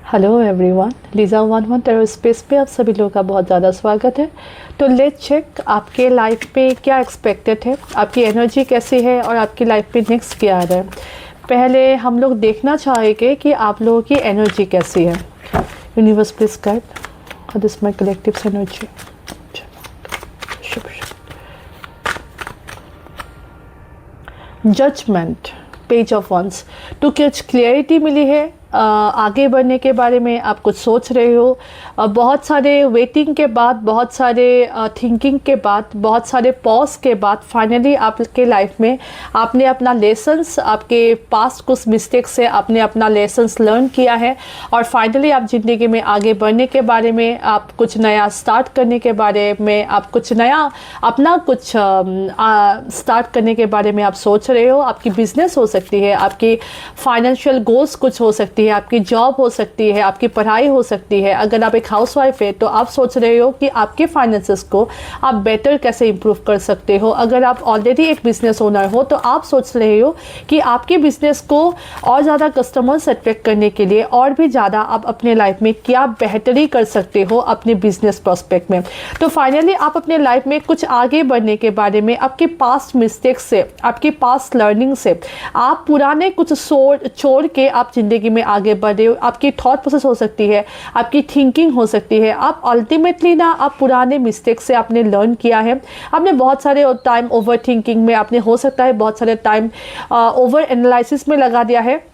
Hello everyone, Liza 11 tarot space पे आप सभी लोगों का बहुत ज़्यादा स्वागत है। तो लेट्स चेक आपके लाइफ पे क्या एक्सपेक्टेड है, आपकी एनर्जी कैसी है और आपकी लाइफ पे नेक्स्ट क्या आ रहा है। पहले हम लोग देखना चाहेंगे कि आप लोगों की एनर्जी कैसी है। Universe please guide this my collective energy. Judgement, page of wands. तो कुछ क्लियरिटी मिली है, आगे बढ़ने के बारे में आप कुछ सोच रहे हो। बहुत सारे वेटिंग के बाद, बहुत सारे थिंकिंग के बाद, बहुत सारे पॉज के बाद फाइनली आपके लाइफ में आपने अपना लेसन्स, आपके पास्ट कुछ मिस्टेक से आपने अपना लेसन्स लर्न किया है और फाइनली आप ज़िंदगी में आगे बढ़ने के बारे में, आप कुछ नया स्टार्ट करने के बारे में, आप कुछ नया अपना कुछ स्टार्ट करने के बारे में आप सोच रहे हो। आपकी बिजनेस हो सकती है, आपकी फाइनेंशियल गोल्स कुछ हो सकती है, आपकी जॉब हो सकती है, आपकी पढ़ाई हो सकती है। अगर आप एक हाउसवाइफ है तो आप सोच रहे हो कि आपके फाइनेंसेस को आप बेटर कैसे इंप्रूव कर सकते हो। अगर आप ऑलरेडी एक बिजनेस ओनर हो तो आप सोच रहे हो कि आपके बिजनेस को और ज़्यादा कस्टमर्स अट्रैक्ट करने के लिए और भी ज़्यादा आप अपने लाइफ में क्या बेहतरी कर सकते हो अपने बिजनेस प्रोस्पेक्ट में। तो फाइनली आप अपने लाइफ में कुछ आगे बढ़ने के बारे में, आपके पास्ट मिस्टेक से, आपके पास्ट लर्निंग से, आप पुराने कुछ छोड़ के आप ज़िंदगी में आगे बढ़ रहे हो। आपकी थॉट प्रोसेस हो सकती है, आपकी थिंकिंग हो सकती है। आप अल्टीमेटली ना, आप पुराने मिस्टेक से आपने लर्न किया है। आपने बहुत सारे टाइम ओवर थिंकिंग में, आपने हो सकता है बहुत सारे टाइम ओवर एनालिसिस में लगा दिया है।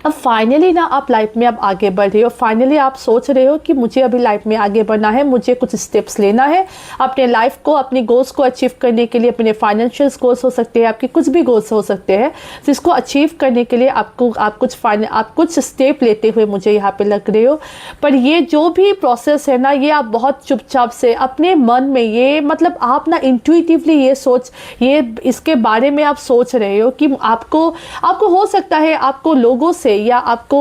अब फाइनली ना आप लाइफ में अब आगे बढ़ रहे हो। फाइनली आप सोच रहे हो कि मुझे अभी लाइफ में आगे बढ़ना है, मुझे कुछ स्टेप्स लेना है अपने लाइफ को, अपनी गोल्स को अचीव करने के लिए। अपने फाइनेंशियल गोल्स हो सकते हैं, आपके कुछ भी गोल्स हो सकते हैं, जिसको अचीव करने के लिए आप कुछ स्टेप लेते हुए मुझे यहाँ पे लग रहे हो। पर ये जो भी प्रोसेस है ना, ये आप बहुत चुपचाप से अपने मन में, ये मतलब आप ना इंट्यूटिवली ये इसके बारे में आप सोच रहे हो कि आपको हो सकता है आपको लोगों से या आपको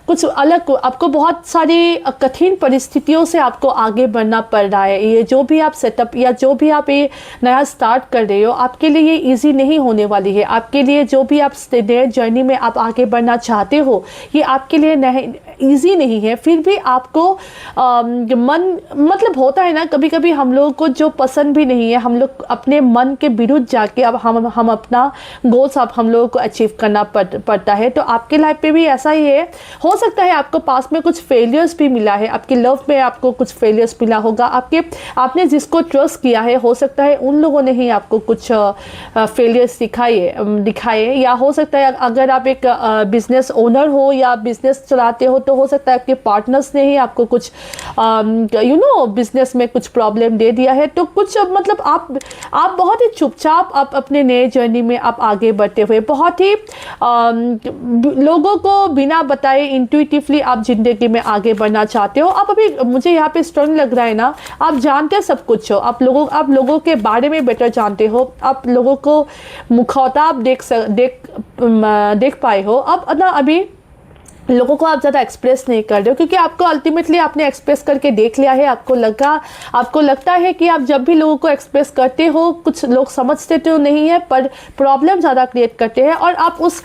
कुछ अलग, आपको बहुत सारी कठिन परिस्थितियों से आपको आगे बढ़ना पड़ रहा है। ये जो भी आप सेटअप या जो भी आप ये नया स्टार्ट कर रहे हो, आपके लिए ये इजी नहीं होने वाली है। आपके लिए जो भी आप नए जर्नी में आप आगे बढ़ना चाहते हो, ये आपके लिए नहीं, ईजी नहीं है। फिर भी आपको मन, मतलब होता है ना, कभी कभी हम लोगों को जो पसंद भी नहीं है, हम लोग अपने मन के विरुद्ध जाके अब हम अपना गोल्स हम लोगों को अचीव करना पड़ता है। तो आपके लाइफ पे भी ऐसा ही है। हो सकता है आपको पास में कुछ फेलियर्स भी मिला है, आपकी लव में आपको कुछ फेलियर्स मिला होगा, आपने जिसको ट्रस्ट किया है, हो सकता है उन लोगों ने ही आपको कुछ फेलियर्स दिखाए। या हो सकता है अगर आप एक बिजनेस ओनर हो या बिजनेस चलाते हो तो हो सकता है आपके पार्टनर्स ने ही आपको कुछ बिजनेस में कुछ प्रॉब्लम दे दिया है। तो कुछ मतलब आप बहुत ही चुपचाप आप अपने नए जर्नी में आप आगे बढ़ते हुए, बहुत ही लोगों को बिना बताए इंट्यूटिवली आप जिंदगी में आगे बढ़ना चाहते हो। आप अभी, मुझे यहाँ पे स्ट्रॉन्ग लग रहा है ना, आप जानते सब कुछ हो, आप लोगों के बारे में बेटर जानते हो, आप लोगों को मुखाताब देख पाए हो। अब ना अभी लोगों को आप ज़्यादा एक्सप्रेस नहीं कर रहे हो, क्योंकि आपको अल्टीमेटली आपने एक्सप्रेस करके देख लिया है। आपको लगता है कि आप जब भी लोगों को एक्सप्रेस करते हो, कुछ लोग समझते तो नहीं है पर प्रॉब्लम ज़्यादा क्रिएट करते हैं और आप उस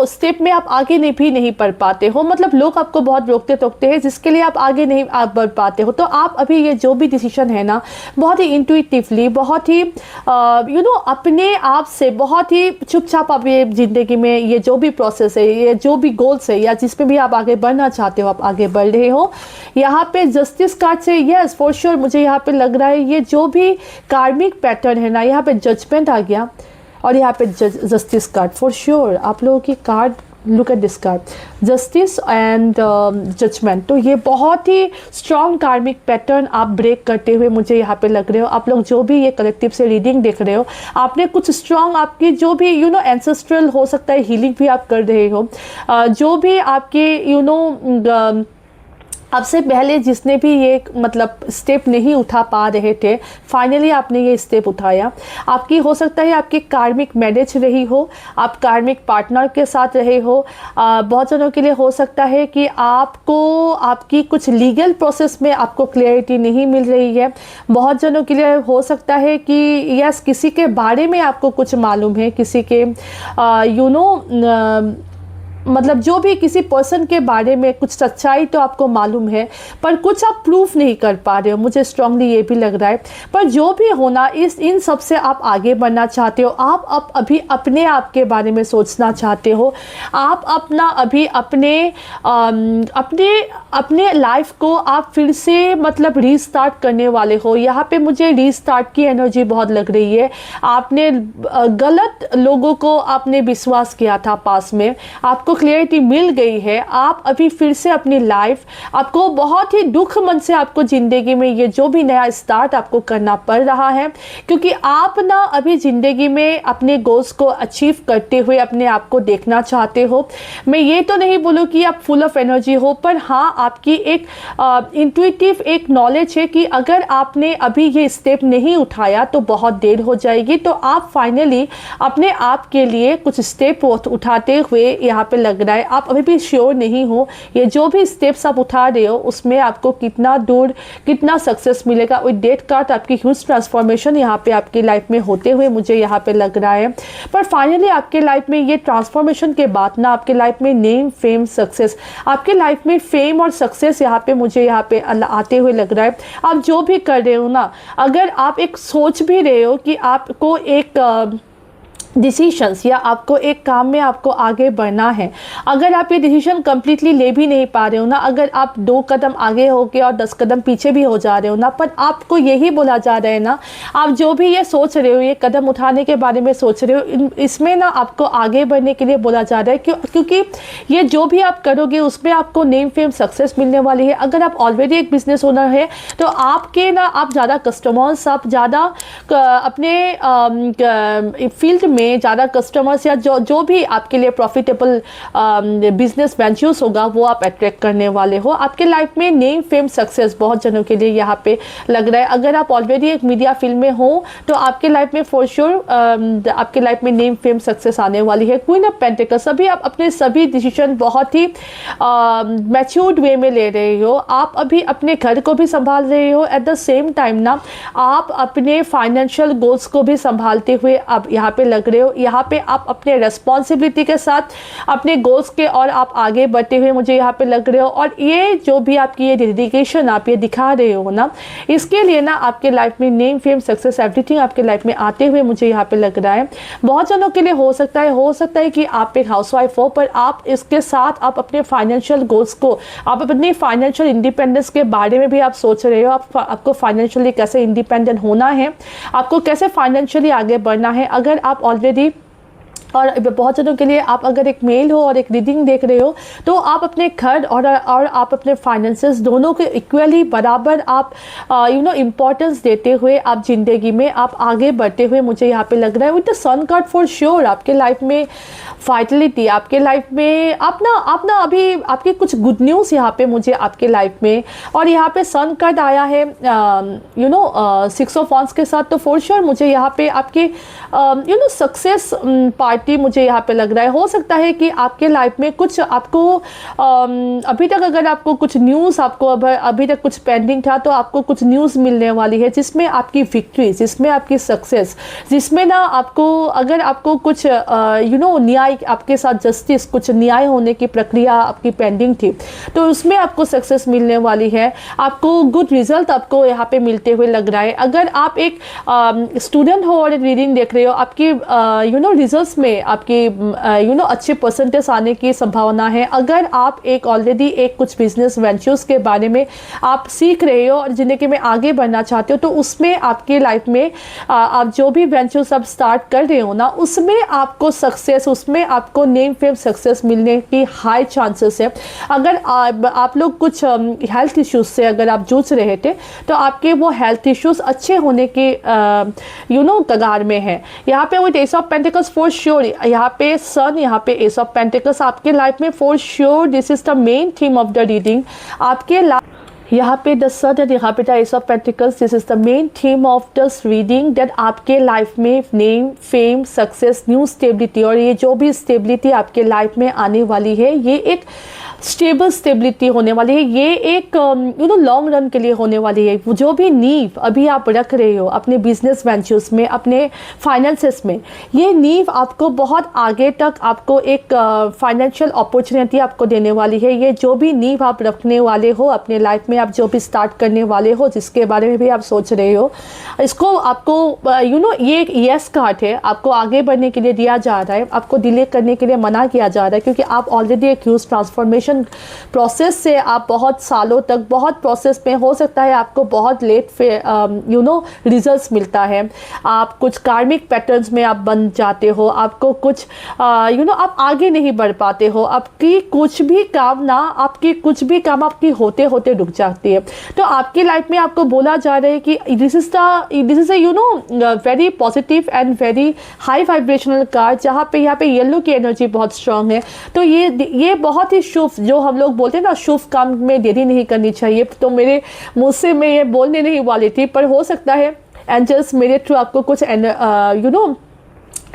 स्टेप में आप आगे नहीं बढ़ पाते हो। मतलब लोग आपको बहुत रोकते टोकते हैं, जिसके लिए आप आगे नहीं बढ़ पाते हो। तो आप अभी ये जो भी डिसीजन है ना, बहुत ही इंट्यूटिवली, बहुत ही अपने आप से बहुत ही चुपचाप आप ये ज़िंदगी में ये जो भी प्रोसेस है, ये जो भी गोल्स है या जिस पे भी आप आगे बढ़ना चाहते हो, आप आगे बढ़ रहे हो। यहाँ पे जस्टिस कार्ड से यस फॉर श्योर मुझे यहाँ पे लग रहा है ये जो भी कार्मिक पैटर्न है ना, यहाँ पे जजमेंट आ गया और यहाँ पे जस्टिस कार्ड फॉर श्योर। आप लोगों की card, look at this card, justice and judgement. तो ये बहुत ही स्ट्रॉन्ग कार्मिक पैटर्न आप ब्रेक करते हुए मुझे यहाँ पे लग रहे हो। आप लोग जो भी ये कलेक्टिव से रीडिंग देख रहे हो, आपने कुछ स्ट्रॉन्ग, आपकी जो भी एंसेस्ट्रल हो सकता है हीलिंग भी आप कर रहे हो। जो भी आपके आपसे पहले जिसने भी ये मतलब स्टेप नहीं उठा पा रहे थे, फाइनली आपने ये स्टेप उठाया। आपकी हो सकता है आपकी कार्मिक मैरिज रही हो, आप कार्मिक पार्टनर के साथ रहे हो। बहुत जनों के लिए हो सकता है कि आपको आपकी कुछ लीगल प्रोसेस में आपको क्लियरिटी नहीं मिल रही है। बहुत जनों के लिए हो सकता है कि यस, किसी के बारे में आपको कुछ मालूम है, किसी के मतलब जो भी किसी पर्सन के बारे में कुछ सच्चाई तो आपको मालूम है, पर कुछ आप प्रूफ नहीं कर पा रहे हो, मुझे स्ट्रांगली ये भी लग रहा है। पर जो भी होना, इन सब से आप आगे बढ़ना चाहते हो, आप अभी अपने आप के बारे में सोचना चाहते हो, आप अपना अभी अपने लाइफ को आप फिर से मतलब रीस्टार्ट करने वाले हो। यहाँ पे मुझे रीस्टार्ट की एनर्जी बहुत लग रही है। आपने गलत लोगों को आपने विश्वास किया था पास में, आपको क्लियरिटी मिल गई है, आप अभी फिर से अपनी लाइफ, आपको बहुत ही दुख मन से आपको ज़िंदगी में ये जो भी नया स्टार्ट आपको करना पड़ रहा है, क्योंकि आप ना अभी ज़िंदगी में अपने गोल्स को अचीव करते हुए अपने आप को देखना चाहते हो। मैं ये तो नहीं बोलूँ कि आप फुल ऑफ एनर्जी हो, पर हाँ आपकी एक इंट्यूटिव एक नॉलेज है कि अगर आपने अभी ये स्टेप नहीं उठाया तो बहुत देर हो जाएगी। तो आप फाइनली अपने आप के लिए कुछ स्टेप उठाते हुए यहाँ पे लग रहा है आप अभी भी श्योर नहीं हो ये जो भी स्टेप्स आप उठा रहे हो उसमें आपको कितना दूर कितना सक्सेस मिलेगा। विद डेथ कार्ड आपकी ह्यूज ट्रांसफॉर्मेशन यहाँ पे आपकी लाइफ में होते हुए मुझे यहाँ पे लग रहा है। पर फाइनली आपके लाइफ में ये ट्रांसफॉर्मेशन के बाद ना आपके लाइफ में नेम फेम सक्सेस, आपके लाइफ में फेम और सक्सेस यहाँ पे मुझे यहाँ पे आते हुए लग रहा है। आप जो भी कर रहे हो ना, अगर आप एक सोच भी रहे हो कि आपको एक डिसीशंस या आपको एक काम में आपको आगे बढ़ना है, अगर आप ये डिसीजन कम्प्लीटली ले भी नहीं पा रहे हो ना, अगर आप 2 कदम आगे हो गए और 10 कदम पीछे भी हो जा रहे हो ना, पर आपको यही बोला जा रहा है ना, आप जो भी ये सोच रहे हो, ये कदम उठाने के बारे में सोच रहे हो, इसमें ना आपको आगे बढ़ने के लिए बोला जा रहा है। क्योंकि ये जो भी आप करोगे उसमें आपको नेम फेम सक्सेस मिलने वाली है। अगर आप ऑलरेडी एक बिजनेस ओनर है तो आपके ना आप ज़्यादा कस्टमर्स, आप ज़्यादा अपने फील्ड में ज़्यादा कस्टमर्स या जो भी आपके लिए प्रॉफिटेबल बिजनेस वेंचर्स होगा वो आप अट्रैक्ट करने वाले हो। आपके लाइफ में नेम फेम सक्सेस बहुत जनों के लिए यहाँ पे लग रहा है। अगर आप ऑलरेडी एक मीडिया फील्ड में हो तो आपके लाइफ में फॉर श्योर आपके लाइफ में नेम फेम सक्सेस आने वाली है। क्वीन ऑफ पेंटिकल्स, अभी आप अपने सभी डिसीजन बहुत ही मैच्योर्ड वे में ले रहे हो। आप अभी अपने घर को भी संभाल रहे हो, एट द सेम टाइम ना आप अपने फाइनेंशियल गोल्स को भी संभालते हुए आप यहाँ पे लग रहे हो। यहाँ पे आप अपने रेस्पॉन्सिबिलिटी के साथ अपने गोल्स के और आप आगे बढ़ते हुए मुझे यहाँ पे लग रहे हो। और ये जो भी आपकी ये डेडिकेशन आप ये दिखा रहे हो ना, इसके लिए ना आपके लाइफ में नेम फेम सक्सेस एवरीथिंग आपके लाइफ में आते हुए मुझे यहाँ पे लग रहा है। बहुत जनों के लिए हो सकता है कि आप एक हाउसवाइफ हो, पर आप इसके साथ आप अपने फाइनेंशियल गोल्स को, आप अपनी फाइनेंशियल इंडिपेंडेंस के बारे में भी आप सोच रहे हो। आपको फाइनेंशियली कैसे इंडिपेंडेंट होना है, आपको कैसे फाइनेंशियली आगे बढ़ना है। अगर आप ऑलरेडी, और बहुत जनों के लिए आप अगर एक मेल हो और एक रीडिंग देख रहे हो तो आप अपने घर और आप अपने फाइनेंसेस दोनों के इक्वली बराबर आप इम्पोर्टेंस देते हुए आप ज़िंदगी में आप आगे बढ़ते हुए मुझे यहाँ पे लग रहा है। With the sun card for sure आपके लाइफ में फाइटलिटी, आपके लाइफ में आप ना अभी आपके कुछ गुड न्यूज़ यहाँ पे मुझे आपके लाइफ में, और यहाँ पे सन कार्ड आया है 6 ऑफ वांड्स के साथ, तो फॉर श्योर मुझे यहाँ पे आपके सक्सेस पार्टी मुझे यहाँ पे लग रहा है। हो सकता है कि आपके लाइफ में कुछ आपको अभी तक अगर आपको कुछ न्यूज़ आपको अभी तक कुछ पेंडिंग था तो आपको कुछ न्यूज़ मिलने वाली है जिसमें आपकी विक्ट्री, जिसमें आपकी सक्सेस, जिसमें ना आपको अगर आपको कुछ न्याय आपके साथ जस्टिस, कुछ न्याय होने की प्रक्रिया आपकी पेंडिंग थी तो उसमें आपको सक्सेस मिलने वाली है। आपको गुड रिजल्ट आपको यहाँ पे मिलते हुए लग रहा है। अगर आप एक स्टूडेंट हो और रीडिंग देख रहे हो, आपकी रिजल्ट्स में आपकी अच्छे परसेंटेज आने की संभावना है। अगर आप एक ऑलरेडी एक कुछ बिजनेस वेंचर्स के बारे में आप सीख रहे हो और जिंदगी में आगे बढ़ना चाहते हो तो उसमें आपके लाइफ में आप जो भी वेंचर्स आप स्टार्ट कर रहे हो ना, उसमें आपको सक्सेस, उसमें आपको नेम फेम सक्सेस मिलने की हाई चांसेस है। अगर आप लोग कुछ हेल्थ इश्यूज से अगर आप जूझ रहे थे तो आपके वो हेल्थ इश्यूज अच्छे होने के कगार में है। यहाँ पे with S of pentacles for sure, यहाँ पे सन, यहाँ पे एस ऑफ पेंटिकल्स आपके लाइफ में for sure this is the main theme of the reading. आपके यहाँ पे द सन एंड यहाँ पे the S of pentacles, this is the main theme of this reading that आपके लाइफ में name fame success new stability, और ये जो भी स्टेबिलिटी आपके लाइफ में आने वाली है ये एक स्टेबिलिटी होने वाली है। ये एक लॉन्ग रन के लिए होने वाली है। जो भी नींव अभी आप रख रहे हो अपने बिजनेस वेंचर्स में, अपने फाइनेंसेस में, ये नींव आपको बहुत आगे तक आपको एक फाइनेंशियल अपॉर्चुनिटी आपको देने वाली है। ये जो भी नींव आप रखने वाले हो अपने लाइफ में, आप जो भी स्टार्ट करने वाले हो, जिसके बारे में भी आप सोच रहे हो, इसको आपको ये एक यस कार्ड है, आपको आगे बढ़ने के लिए दिया जा रहा है, आपको डिले करने के लिए मना किया जा रहा है, क्योंकि आप ऑलरेडी एक ह्यूज ट्रांसफॉर्मेशन प्रोसेस से आप बहुत सालों तक बहुत प्रोसेस में, हो सकता है आपको बहुत लेट रिजल्ट्स मिलता है, आप कुछ कार्मिक पैटर्न्स में आप बन जाते हो, आपको कुछ आप आगे नहीं बढ़ पाते हो, आपकी कुछ भी काम आपकी होते होते रुक जाती है। तो आपकी लाइफ में आपको बोला जा रहा है कि this is very positive and very high vibrational card, जहाँ पे यहाँ पे येलो की एनर्जी बहुत स्ट्रांग है। तो ये बहुत ही शुभ, जो हम लोग बोलते हैं ना, शुभ काम में देरी नहीं करनी चाहिए। तो मेरे मुँह से मैं ये बोलने नहीं वाली थी, पर हो सकता है एंजल्स मेरे थ्रू आपको कुछ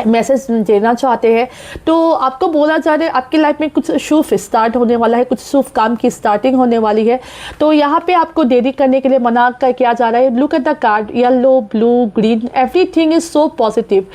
मैसेज देना चाहते हैं। तो आपको बोला जा रहा है आपकी लाइफ में कुछ शुभ स्टार्ट होने वाला है, कुछ शुभ काम की स्टार्टिंग होने वाली है। तो यहाँ पे आपको देरी करने के लिए मना किया जा रहा है। Look at the card, yellow, blue, green, everything is so positive.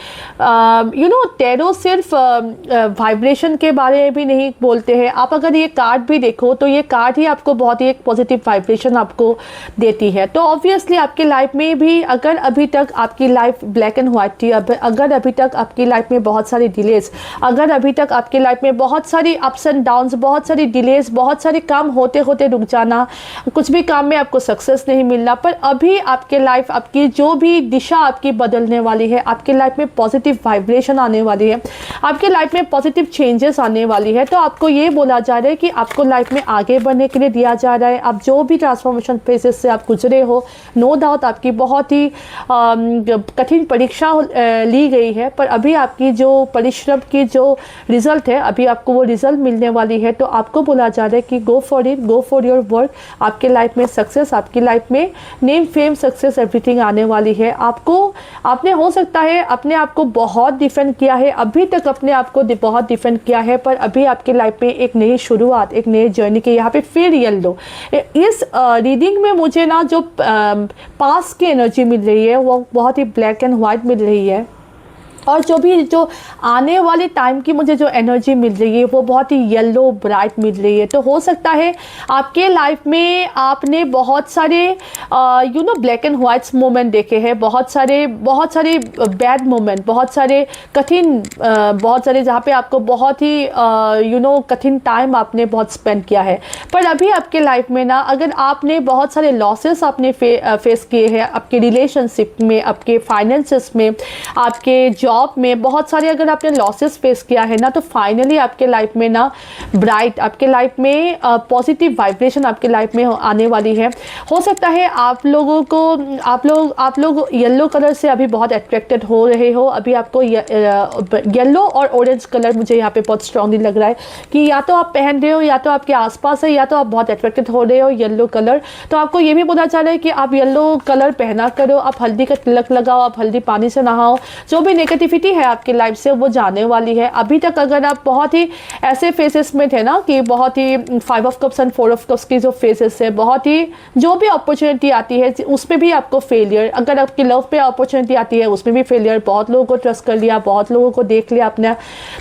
Tarot सिर्फ वाइब्रेशन के बारे में भी नहीं बोलते हैं। आप अगर ये कार्ड भी देखो तो ये कार्ड ही आपको बहुत ही एक पॉजिटिव वाइब्रेशन आपको देती है। तो ऑब्वियसली आपकी लाइफ में भी अगर अभी तक आपकी लाइफ ब्लैक एंड व्हाइट थी, अगर अभी तक आपकी लाइफ में बहुत सारी डिलेज, अगर अभी तक आपकी लाइफ में बहुत सारी अप्स एंड डाउन्स, बहुत सारी डिलेज, बहुत सारे काम होते होते रुक जाना, कुछ भी काम में आपको सक्सेस नहीं मिलना, पर अभी आपके लाइफ, आपकी जो भी दिशा आपकी बदलने वाली है, आपकी लाइफ में पॉजिटिव वाइब्रेशन आने वाली है, आपके लाइफ में पॉजिटिव चेंजेस आने वाली है। तो आपको ये बोला जा रहा है कि आपको लाइफ में आगे बढ़ने के लिए दिया जा रहा है। आप जो भी ट्रांसफॉर्मेशन फेजेस से आप गुजरे हो, नो डाउट आपकी बहुत ही कठिन परीक्षा ली गई है, पर अभी आपकी जो परिश्रम की जो रिजल्ट है, अभी आपको वो रिजल्ट मिलने वाली है। तो आपको बोला जा रहा है कि go for it, go for your work. आपके लाइफ में सक्सेस, आपकी लाइफ में नेम, फेम, सक्सेस, एवरीथिंग आने वाली है। आपने हो सकता है अपने आप को बहुत डिफेंड किया है, अभी तक अपने आप को बहुत डिफेंड किया है, पर अभी आपकी लाइफ में एक नई शुरुआत, एक नई जर्नी की यहाँ पे फिर येलो। इस रीडिंग में मुझे ना जो पास की एनर्जी मिल रही है वो बहुत ही ब्लैक एंड वाइट मिल रही है, और जो आने वाले टाइम की मुझे जो एनर्जी मिल रही है वो बहुत ही येलो ब्राइट मिल रही है। तो हो सकता है आपके लाइफ में आपने बहुत सारे ब्लैक एंड वाइट्स मोमेंट देखे हैं, बहुत सारे बैड मोमेंट, बहुत सारे कठिन, बहुत सारे जहाँ पे आपको बहुत ही कठिन टाइम आपने बहुत स्पेंड किया है। पर अभी आपके लाइफ में ना, अगर आपने बहुत सारे लॉसेस आपने फेस किए हैं आपके रिलेशनशिप में, आपके फाइनेंसेस में, आपके जॉब में, बहुत सारे अगर आपने लॉसेस फेस किया है ना, तो फाइनली आपके लाइफ में ना ब्राइट, आपके लाइफ में पॉजिटिव वाइब्रेशन आपके लाइफ में आने वाली है। हो सकता है आप लोग येलो कलर से अभी बहुत अट्रैक्टेड हो रहे हो। अभी आपको येलो और ऑरेंज कलर मुझे यहाँ पे बहुत स्ट्रांगली लग रहा है कि या तो आप पहन रहे हो, या तो आपके आसपास है, या तो आप बहुत अट्रैक्टेड हो रहे हो येलो कलर। तो आपको ये भी बोला जा रहा है कि आप येलो कलर पहना करो, आप हल्दी का तिलक लगाओ, आप हल्दी पानी से नहाओ। जो भी नेगेटिविटी है आपकी लाइफ से वो जाने वाली है। अभी तक अगर आप बहुत ही ऐसे फेसेस में थे ना कि बहुत ही 5 of cups and 4 of cups की जो फेसेस है, बहुत ही जो भी अपॉर्चुनिटी आती है उसमें भी आपको फेलियर, अगर आपकी लव पे अपॉर्चुनिटी आती है उसमें भी फेलियर, बहुत लोगों को ट्रस्ट कर लिया, बहुत लोगों को देख लिया, अपना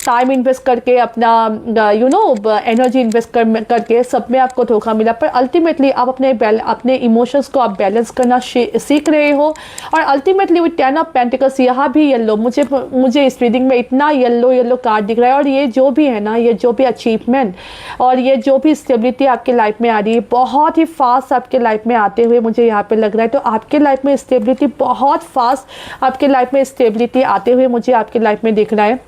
टाइम इन्वेस्ट करके, अपना एनर्जी इन्वेस्ट करके सब में आपको धोखा मिला। पर अल्टीमेटली आप अपने इमोशंस को आप बैलेंस करना सीख रहे हो। और अल्टीमेटली विद 10 ऑफ पेंटिकल्स यहाँ भी येलो, मुझे इस रीडिंग में इतना येलो कार्ड दिख रहा है। और ये जो भी है ना, ये जो भी अचीवमेंट और ये जो भी स्टेबिलिटी आपके लाइफ में आ रही है, बहुत ही फास्ट आपके लाइफ में आते हुए मुझे यहाँ पे लग रहा है। तो आपके लाइफ में स्टेबिलिटी, बहुत फास्ट आपके लाइफ में स्टेबिलिटी आते हुए मुझे आपके लाइफ में दिख रहा है।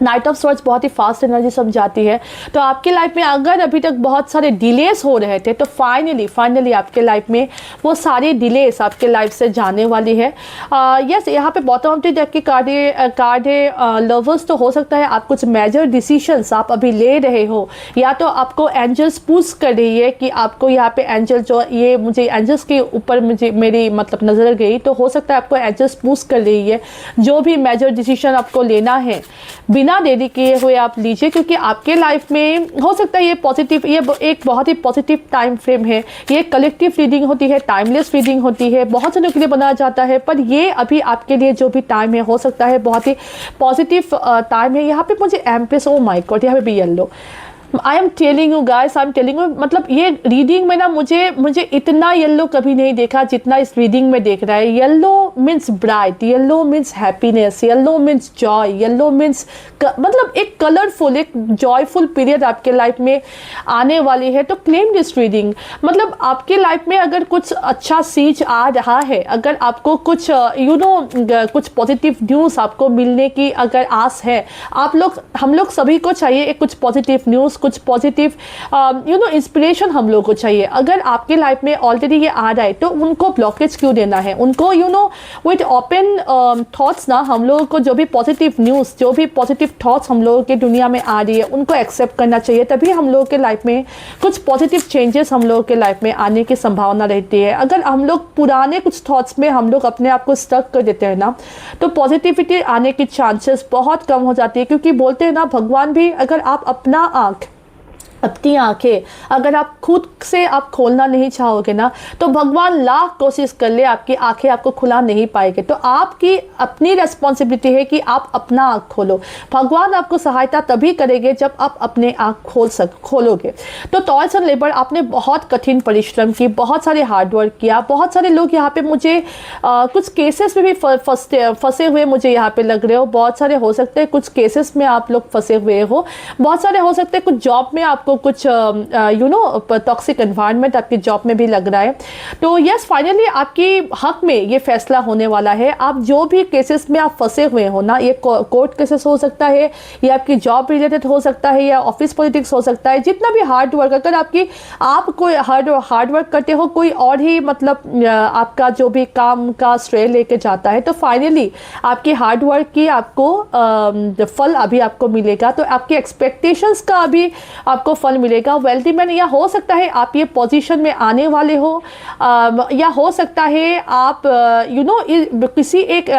नाइट ऑफ स्वॉर्ड्स बहुत ही फास्ट एनर्जी समझाती है। तो आपके लाइफ में अगर अभी तक बहुत सारे डिलेस हो रहे थे, तो फाइनली आपके लाइफ में वो सारी डिलेस आपके लाइफ से जाने वाली है। यस, यहाँ पे बॉटम ऑफ द डेक की कार्ड है लवर्स। तो हो सकता है आप कुछ मेजर डिसीजंस आप अभी ले रहे हो, या तो आपको एंजल्स पुश कर रही है कि आपको यहाँ पे एंजल जो ये मुझे एंजल्स के ऊपर मेरी मतलब नज़र गई, तो हो सकता है आपको एंजल्स पुश कर रही है जो भी मेजर डिसीजन आपको लेना है, बिना बिना देरी किए हुए आप लीजिए, क्योंकि आपके लाइफ में हो सकता है ये पॉजिटिव, ये एक बहुत ही पॉजिटिव टाइम फ्रेम है। ये कलेक्टिव रीडिंग होती है, टाइमलेस रीडिंग होती है, बहुत जनों के लिए बनाया जाता है, पर ये अभी आपके लिए जो भी टाइम है हो सकता है बहुत ही पॉजिटिव टाइम है। यहाँ पे मुझे एम्प्रेस, ओ माय गॉड, यहाँ पे भी yellow, I am telling you guys, I am telling you, मतलब ये रीडिंग में ना मुझे इतना येलो कभी नहीं देखा जितना इस रीडिंग में देख रहा है। Yellow means bright, yellow means happiness, yellow means Joy, yellow means मतलब एक कलरफुल, एक जॉयफुल पीरियड आपके लाइफ में आने वाली है। तो क्लेम दिस रीडिंग, मतलब आपके लाइफ में अगर कुछ अच्छा चीज आ रहा है, अगर आपको कुछ कुछ पॉजिटिव न्यूज़ आपको मिलने की अगर आस है, हम लोग सभी को चाहिए एक कुछ पॉजिटिव न्यूज़, कुछ पॉजिटिव इंस्पिरेशन हम लोग को चाहिए। अगर आपके लाइफ में ऑलरेडी ये आ रहा है तो उनको ब्लॉकेज क्यों देना है? उनको विद ओपन थॉट्स ना, हम लोगों को जो भी पॉजिटिव न्यूज़, जो भी पॉजिटिव थॉट्स हम लोगों की दुनिया में आ रही है उनको एक्सेप्ट करना चाहिए। तभी हम लोगों के लाइफ में कुछ पॉजिटिव चेंजेस हम लोगों के लाइफ में आने की संभावना रहती है। अगर हम लोग पुराने कुछ थॉट्स में हम लोग अपने आप को स्टक कर देते हैं ना, तो पॉजिटिविटी आने की चांसेस बहुत कम हो जाती है। क्योंकि बोलते हैं ना, भगवान भी, अगर आप अपनी आंखें अगर आप खुद से आप खोलना नहीं चाहोगे ना, तो भगवान लाख कोशिश कर ले आपकी आंखें आपको खुला नहीं पाएंगे। तो आपकी अपनी रिस्पॉन्सिबिलिटी है कि आप अपना आंख खोलो। भगवान आपको सहायता तभी करेंगे जब आप अपने आंख खोलोगे। तो टॉयल्स एंड लेबर, आपने बहुत कठिन परिश्रम की, बहुत सारे हार्डवर्क किया। बहुत सारे लोग यहाँ पे मुझे कुछ केसेस में भी फंसे हुए मुझे यहाँ पे लग रहे हो। बहुत सारे हो सकते हैं कुछ केसेस में आप लोग फंसे हुए हो, बहुत सारे हो सकते हैं कुछ जॉब में आपको कुछ टॉक्सिक एनवायरनमेंट आपकी जॉब में भी लग रहा है। तो यस, फाइनली आपकी हक में ये फैसला होने वाला है। आप जो भी केसेस में आप फंसे हुए हो ना, ये कोर्ट केसेस हो सकता है, ये आपकी जॉब रिलेटेड हो सकता है, या ऑफिस पॉलिटिक्स हो सकता है, जितना भी हार्ड वर्क, अगर आप कोई हार्ड वर्क करते हो, कोई और ही मतलब आपका जो भी काम का श्रेय लेके जाता है, तो फाइनली आपकी हार्ड वर्क की आपको फल अभी आपको मिलेगा। तो आपके एक्सपेक्टेशंस का अभी आपको फल मिलेगा। वेल्थी मैन, या हो सकता है आप ये पोजीशन में आने वाले हो, या हो सकता है आप किसी एक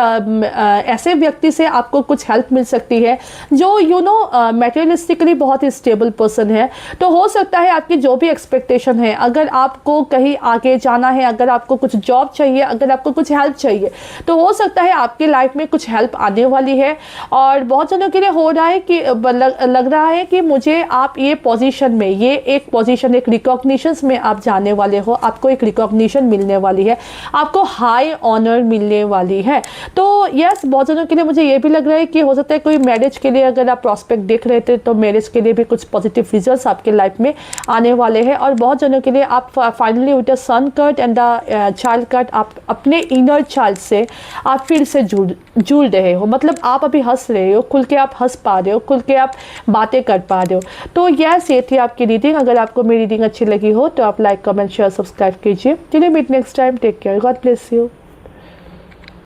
ऐसे व्यक्ति से आपको कुछ हेल्प मिल सकती है जो मैटेरियलिस्टिकली बहुत ही स्टेबल पर्सन है। तो हो सकता है आपकी जो भी एक्सपेक्टेशन है, अगर आपको कहीं आगे जाना है, अगर आपको कुछ जॉब चाहिए, अगर आपको कुछ हेल्प चाहिए, तो हो सकता है आपकी लाइफ में कुछ हेल्प आने वाली है। और बहुत जनों के लिए हो रहा है कि लग रहा है कि मुझे आप ये पोजीशन में, ये एक पोजीशन, एक रिकॉग्निशन में आप जाने वाले हो, आपको एक रिकॉग्निशन मिलने वाली है, आपको हाई ऑनर मिलने वाली है। तो यस, बहुत जनों के लिए मुझे ये भी लग रहा है कि हो सकता है कोई मैरिज के लिए अगर आप प्रॉस्पेक्ट देख रहे थे, तो मैरिज के लिए भी कुछ पॉजिटिव रिजल्ट्स आपके लाइफ में आने वाले हैं। और बहुत जनों के लिए आप finally with the sun card and the child card, आप अपने इनर चाइल्ड से आप फिर से जुड़ रहे हो। मतलब आप अभी हंस रहे हो, खुल के आप हंस पा रहे हो, खुल के आप बातें कर पा रहे हो। तो यस, ये थी आपकी रीडिंग। अगर आपको मेरी रीडिंग अच्छी लगी हो तो आप लाइक, कमेंट, शेयर, सब्सक्राइब कीजिए। चलिए meet next time. Take care, God bless you.